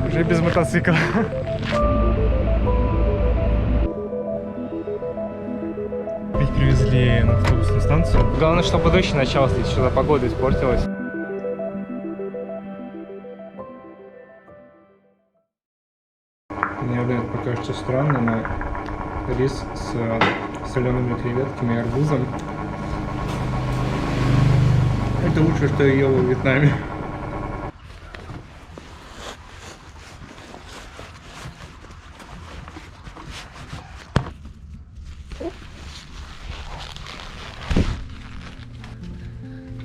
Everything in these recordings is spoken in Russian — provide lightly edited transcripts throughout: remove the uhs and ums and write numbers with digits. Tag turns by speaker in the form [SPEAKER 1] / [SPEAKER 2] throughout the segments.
[SPEAKER 1] Уже без мотоцикла. Опять привезли на автобусную станцию. Главное, чтобы дождь начался, и что-то погода испортилась. Мне вот это покажется странно, но рис с солеными креветками и арбузом. Это лучшее, что я ел во Вьетнаме.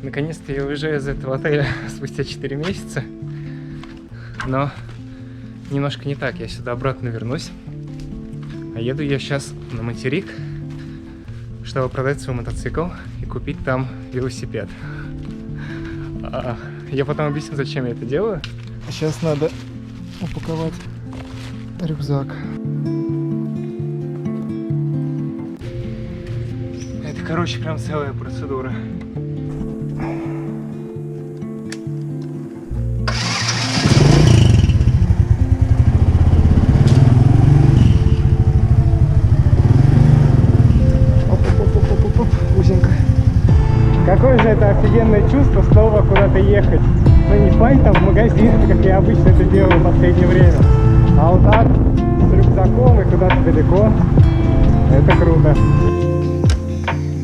[SPEAKER 1] Наконец-то я уезжаю из этого отеля спустя 4 месяца. Но немножко не так, я сюда обратно вернусь. А еду я сейчас на материк, чтобы продать свой мотоцикл и купить там велосипед. Я потом объясню, зачем я это делаю. Сейчас надо упаковать рюкзак. Это, короче, прям целая процедура. Какое же это офигенное чувство снова куда-то ехать. Ну не файн там в магазин, как я обычно это делаю в последнее время, а вот так с рюкзаком и куда-то далеко. Это круто.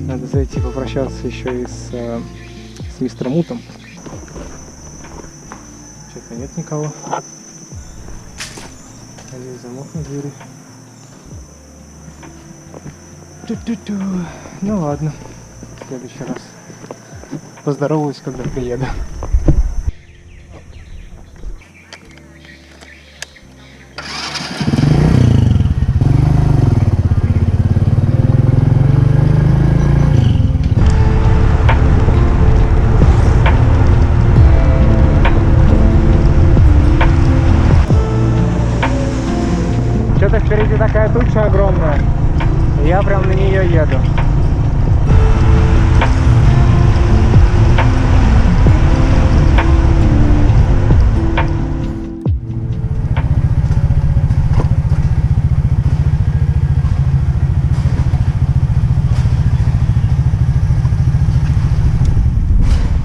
[SPEAKER 1] Надо зайти попрощаться еще и с мистером Мутом. Что-то нет никого. Надеюсь, замок на двери. Ту-ту-ту. Ну ладно, в следующий раз поздороваюсь, когда приеду. Что-то впереди такая туча огромная, и я прям на нее еду.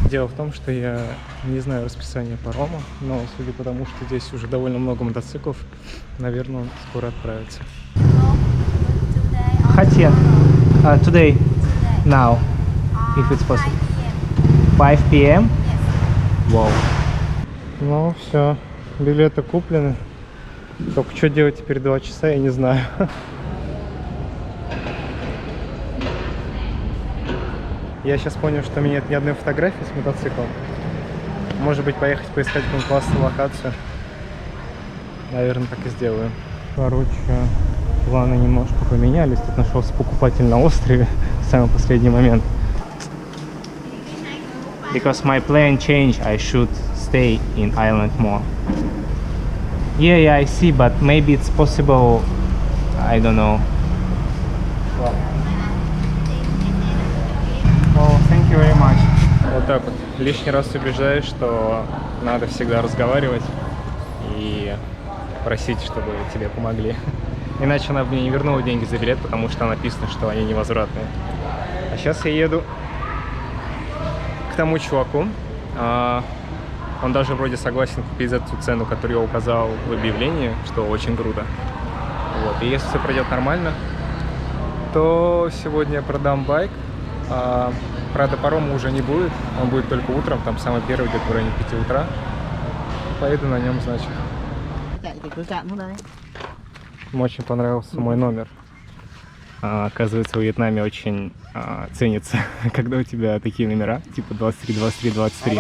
[SPEAKER 1] Дело в том, что я не знаю расписание парома, но судя по тому, что здесь уже довольно много мотоциклов, наверное, он скоро отправится. Хотя, today, now, if it's possible. 5 p.m. Wow. Ну все, билеты куплены. Только что делать теперь 2 часа, я не знаю. Я сейчас понял, что у меня нет ни одной фотографии с мотоциклом. Может быть, поехать поискать какую-нибудь классную локацию. Наверное, так и сделаю. Короче, планы немножко поменялись. Тут нашелся покупатель на острове в самый последний момент. Because my plan changed, I should stay in island more. Yeah, I see, but maybe it's possible. I don't know. Thank you very much. Вот так вот. Лишний раз убеждаешь, что надо всегда разговаривать и просить, чтобы тебе помогли. Иначе она бы мне не вернула деньги за билет, потому что написано, что они невозвратные. А сейчас я еду к тому чуваку. Он даже вроде согласен купить за ту цену, которую я указал в объявлении, что очень круто. Вот. И если все пройдет нормально, то сегодня я продам байк. Правда, парома уже не будет, он будет только утром, там самый первый где-то в районе 5 утра. Поеду на нем, значит. Мне очень понравился мой номер. Оказывается, в Вьетнаме очень ценится, когда у тебя такие номера, типа 23, 23, 23.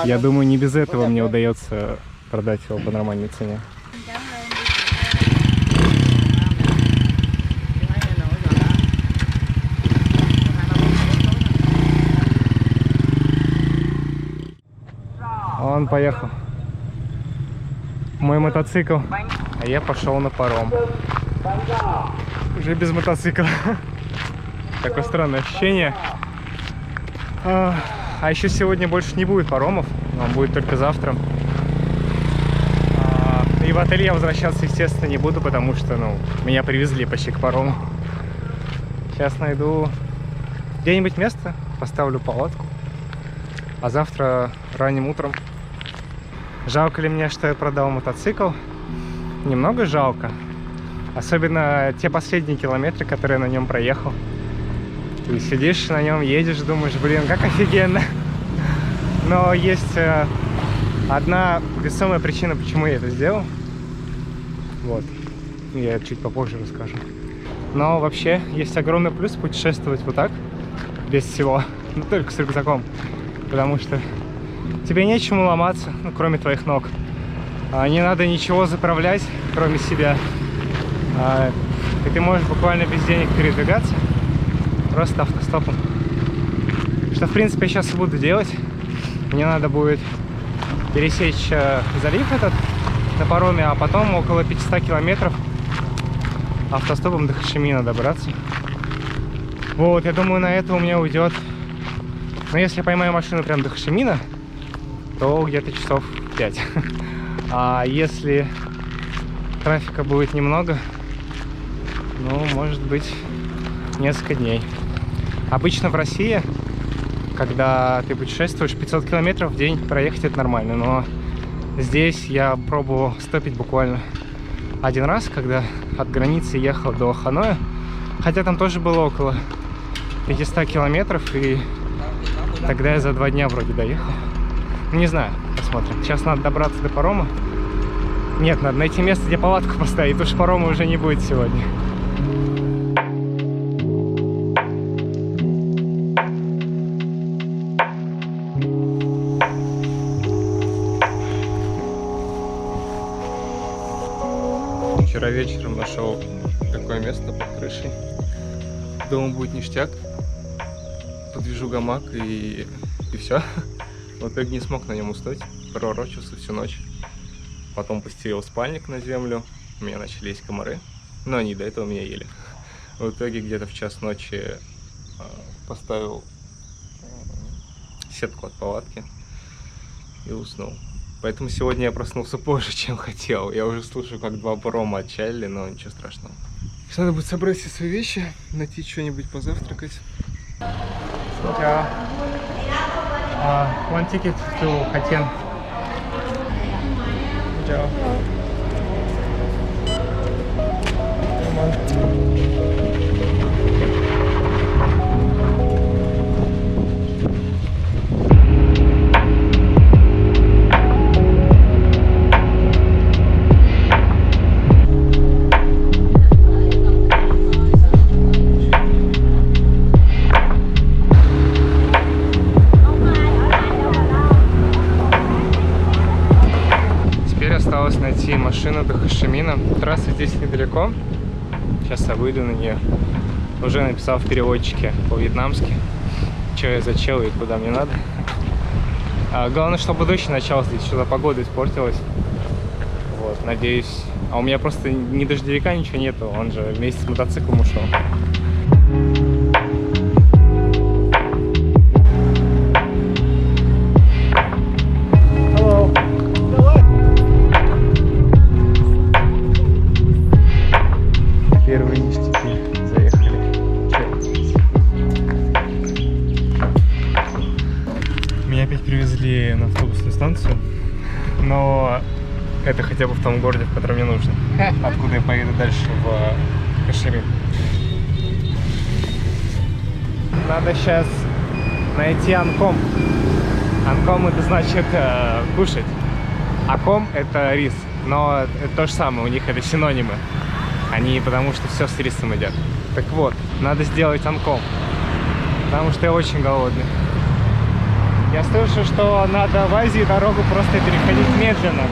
[SPEAKER 1] Я думаю, не без этого мне удается продать его по нормальной цене. Он поехал. Мой мотоцикл. А я пошел на паром. Уже без мотоцикла. Такое странное ощущение. А еще сегодня больше не будет паромов. Он будет только завтра. И в отель я возвращаться, естественно, не буду, потому что, ну, меня привезли почти к парому. Сейчас найду где-нибудь место, поставлю палатку. А завтра ранним утром. Жалко ли мне, что я продал мотоцикл? Немного жалко. Особенно те последние километры, которые я на нем проехал. Ты сидишь на нем, едешь, думаешь, блин, как офигенно. Но есть одна весомая причина, почему я это сделал. Вот. Я чуть попозже расскажу. Но вообще есть огромный плюс путешествовать вот так, без всего, но только с рюкзаком. Потому что тебе нечему ломаться, ну, кроме твоих ног. Не надо ничего заправлять, кроме себя. И ты можешь буквально без денег передвигаться. Просто автостопом. Что, в принципе, я сейчас и буду делать. Мне надо будет пересечь залив этот на пароме, а потом около 500 километров автостопом до Хошимина добраться. Вот, я думаю, на это у меня уйдет. Но если я поймаю машину прям до Хошимина, то где-то часов 5. А если трафика будет немного, ну, может быть, несколько дней. Обычно в России, когда ты путешествуешь, 500 километров в день проехать это нормально. Но здесь я пробовал стопить буквально один раз, когда от границы ехал до Ханоя. Хотя там тоже было около 500 километров, и тогда я за 2 дня вроде доехал. Не знаю, посмотрим. Сейчас надо добраться до парома. Нет, надо найти место, где палатку поставить, потому что парома уже не будет сегодня. Вчера вечером нашел такое место под крышей. Думал, будет ништяк. Подвяжу гамак и все. В итоге не смог на нем уснуть. Пророчился всю ночь. Потом постелил спальник на землю. У меня начали есть комары. Но они до этого меня ели. В итоге где-то в час ночи поставил сетку от палатки и уснул. Поэтому сегодня я проснулся позже, чем хотел. Я уже слышу, как 2 парома отчалили, но ничего страшного. Сейчас надо будет собрать все свои вещи, найти что-нибудь позавтракать. One ticket to Хатен. Осталось найти машину до Хошимина. Трасса здесь недалеко. Сейчас я выйду на нее. Уже написал в переводчике по-вьетнамски, что я за чел и куда мне надо. Главное, чтобы дождь начался, здесь что-то погода испортилась. Вот, надеюсь. А у меня просто ни дождевика, ничего нету. Он же вместе с мотоциклом ушел. Первые ништяки заехали. Меня опять привезли на автобусную станцию, но это хотя бы в том городе, в котором мне нужно. Откуда я поеду дальше в Хошимин. Надо сейчас найти анком. Анком — это значит кушать. Аком — это рис, но это то же самое, у них это синонимы. Они потому что все с рисом едят. Так вот, надо сделать анком, потому что я очень голодный. Я слышу, что надо в Азии дорогу просто переходить медленно.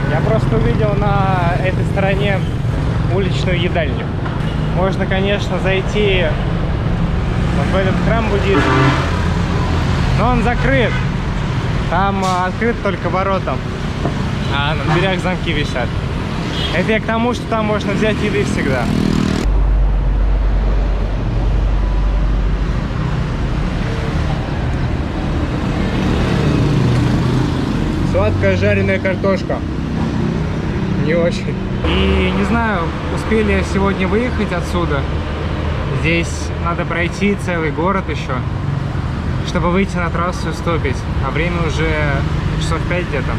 [SPEAKER 1] Я просто увидел на этой стороне уличную едальню. Можно, конечно, зайти вот в этот храм буддийский, но он закрыт. Там открыт только воротам, а на дверях замки висят. Это я к тому, что там можно взять еды всегда. Сладкая жареная картошка. Не очень. И не знаю, успели сегодня выехать отсюда. Здесь надо пройти целый город еще, чтобы выйти на трассу и стопить. А время уже часов 5 где-то.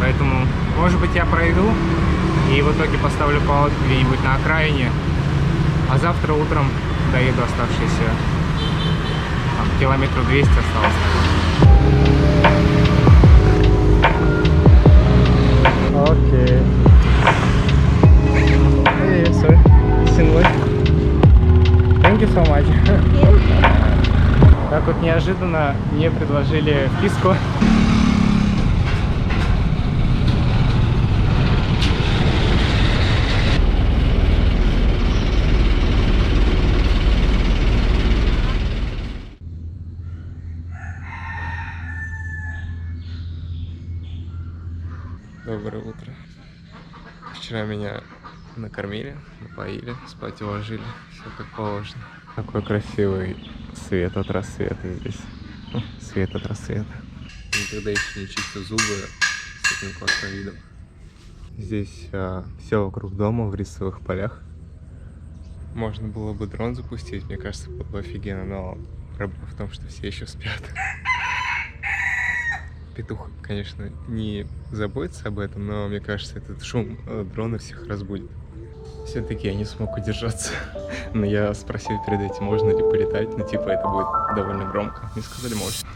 [SPEAKER 1] Поэтому, может быть, я пройду и в итоге поставлю палатку где-нибудь на окраине. А завтра утром доеду оставшиеся. Там, километров 200 осталось. Окей. Hey, sorry. Синвой. Thank you so much. Так вот неожиданно мне предложили вписку. Доброе утро. Вчера меня накормили, напоили, спать уложили. Все как положено. Такой красивый свет от рассвета здесь. Свет от рассвета. Никогда еще не чистил зубы с этим классным видом. Здесь все вокруг дома в рисовых полях. Можно было бы дрон запустить, мне кажется, было бы офигенно, но проблема в том, что все еще спят. Петух, конечно, не заботится об этом, но мне кажется, этот шум дрона всех разбудит. Все-таки я не смог удержаться. Но я спросил перед этим, можно ли полетать. Ну, типа, это будет довольно громко. Мне сказали, можно.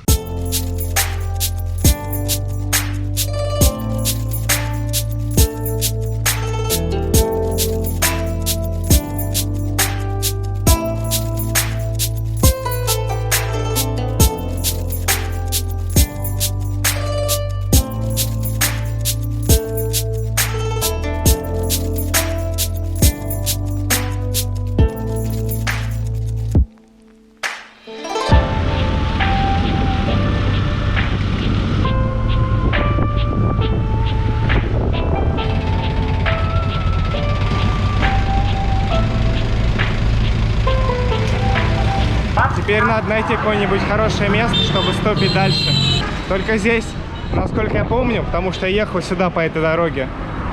[SPEAKER 1] Теперь надо найти какое-нибудь хорошее место, чтобы стопить дальше. Только здесь, насколько я помню, потому что я ехал сюда по этой дороге,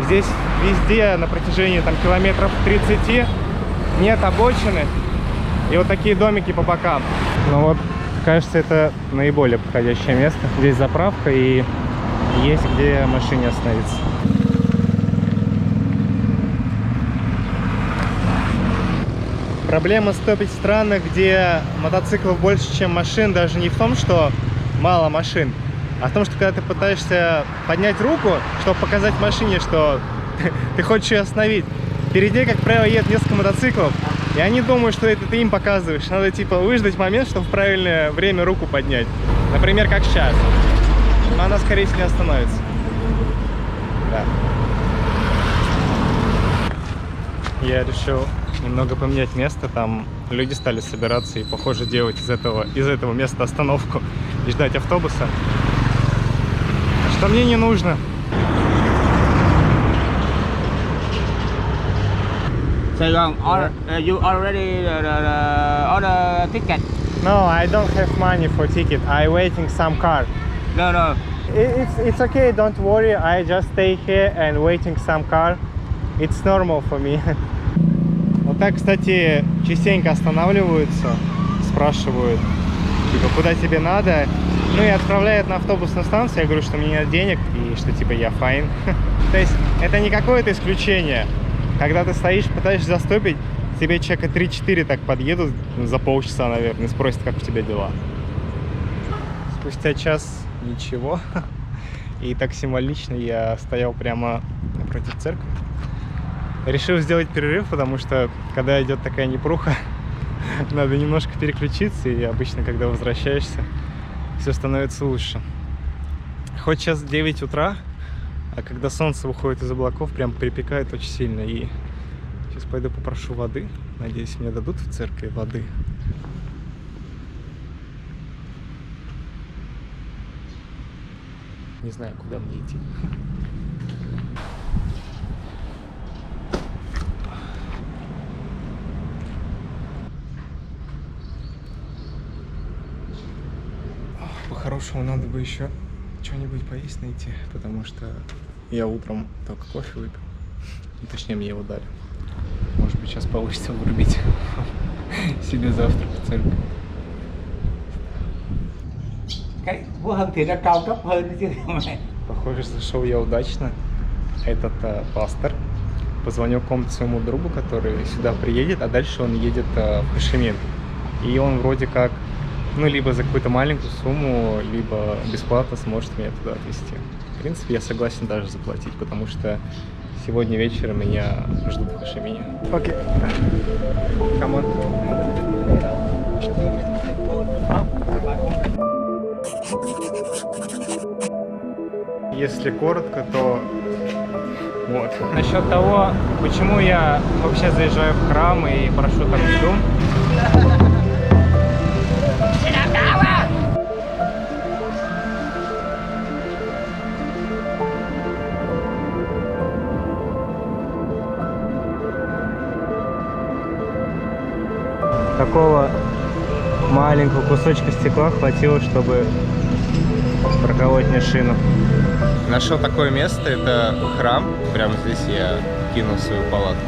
[SPEAKER 1] здесь везде на протяжении там километров 30 нет обочины и вот такие домики по бокам. Ну вот, кажется, это наиболее подходящее место. Здесь заправка и есть где машине остановиться. Проблема стопить в странах, где мотоциклов больше, чем машин, даже не в том, что мало машин, а в том, что когда ты пытаешься поднять руку, чтобы показать машине, что ты хочешь ее остановить, перед ней, как правило, едет несколько мотоциклов, и они думают, что это ты им показываешь. Надо типа выждать момент, чтобы в правильное время руку поднять. Например, как сейчас. Но она, скорее всего, не остановится. Да. Я решил немного поменять место, там люди стали собираться и, похоже, делать из этого места остановку и ждать автобуса, что мне не нужно.
[SPEAKER 2] Saigon, you already order ticket?
[SPEAKER 1] No, I don't have money for ticket. I waiting some car.
[SPEAKER 2] No.
[SPEAKER 1] It's okay, don't worry. I just stay here and waiting some car. It's normal for me. Вот так, кстати, частенько останавливаются, спрашивают, типа, куда тебе надо, ну и отправляют на автобусную станцию. Я говорю, что мне нет денег и что типа я fine. То есть это не какое-то исключение. Когда ты стоишь, пытаешься застопить, тебе человека 3-4 так подъедут за полчаса, наверное, и спросят, как у тебя дела. Спустя час ничего. И так символично я стоял прямо напротив церкви. Решил сделать перерыв, потому что, когда идет такая непруха, надо немножко переключиться, и обычно, когда возвращаешься, все становится лучше. Хоть сейчас 9 утра, а когда солнце выходит из облаков, прям припекает очень сильно. И сейчас пойду попрошу воды. Надеюсь, мне дадут в церкви воды. Не знаю, куда мне идти. хорошего надо бы еще что-нибудь поесть найти, потому что я утром только кофе выпил. Ну, точнее, мне его дали. Может быть, сейчас получится вырубить себе завтрак в церковь.
[SPEAKER 2] Cái của Hân thì nó cao cấp hơn chứ mày.
[SPEAKER 1] Похоже, зашел я удачно. Этот пастор позвонил какому-то своему другу, который сюда приедет, а дальше он едет в Хошимин. И он вроде как, ну, либо за какую-то маленькую сумму, либо бесплатно сможет меня туда отвезти. В принципе, я согласен даже заплатить, потому что сегодня вечером меня ждут в Хошимине. Окей. Come on. Если коротко, то вот. Насчет того, почему я вообще заезжаю в храм и прошу там еду. Такого маленького кусочка стекла хватило, чтобы проколоть мне шину. Нашел такое место, это храм. Прямо здесь я кинул свою палатку.